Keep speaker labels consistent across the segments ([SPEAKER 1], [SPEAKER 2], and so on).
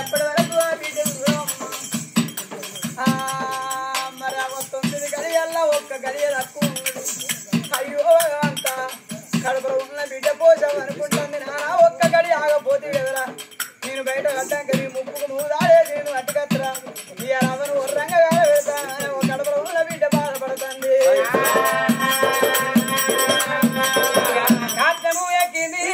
[SPEAKER 1] ఎప్పటి వరకు ఆ బిడ్డ మరి ఆ 9 గడియల్లా ఒక్క గడియ తక్కువ ఉన్నది. అయ్యో అంత కడుపులో ఉన్న బిడ్డ పోసావు అనుకుంటుంది. నానా ఒక్క గడి ఆగపోతే కదరా నేను బయట కట్టాక నీ ముప్పుకు నువ్వు దాడే నేను అట్టుకత్తరా ఈ రవ్వను ఉర్రంగా పెడతా కడుపులో ఉన్న బిడ్డ బాధపడుతుంది. కాత్తము ఎక్కింది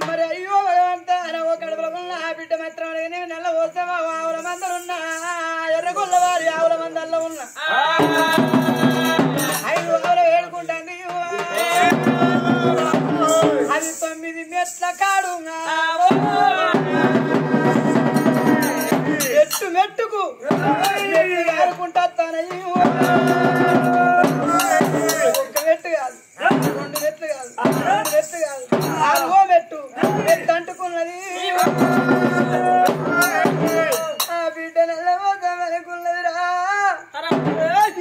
[SPEAKER 1] మరి అయ్యో భగవంతా బిడ్డ మాత్రం నల్ల వస్తావా ఆవుల మందలున్నా ఎర్రగొల్ల వారి ఆవుల మందల్లో ఉన్నా 5 ఆవులు వేడుకుంటాను అది 9 మెట్ల కాడు మెట్టుకు ఆడుకుంటా తానయ్యి ఒక్క మెట్టు కాదు 2 మెట్లు కాదు 3 మెట్లు కాదు 4 మెట్టు అంటుకున్నది. ఆ బిడ్డ నల్లబోతామనుకున్నదిరా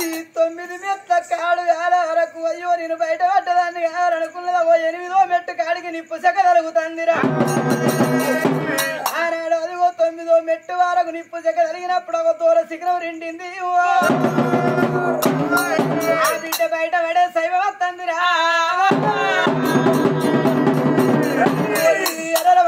[SPEAKER 1] ఈ 9 మెట్ల కాడు కాల వరకు అయ్యో నేను బయట పడ్డదాన్ని కావాలనుకున్నదా 8వ మెట్టు కాడికి నిప్పు సెక జరుగుతుందిరా. ఆనాడు అదిగో 9వ మెట్టు వరకు నిప్పు సెక జరిగినప్పుడు ఒక దూర శిఖరం రెండింది. ఆ బిడ్డ బయట పడే శైవ వస్తుందిరా. ఎర్ర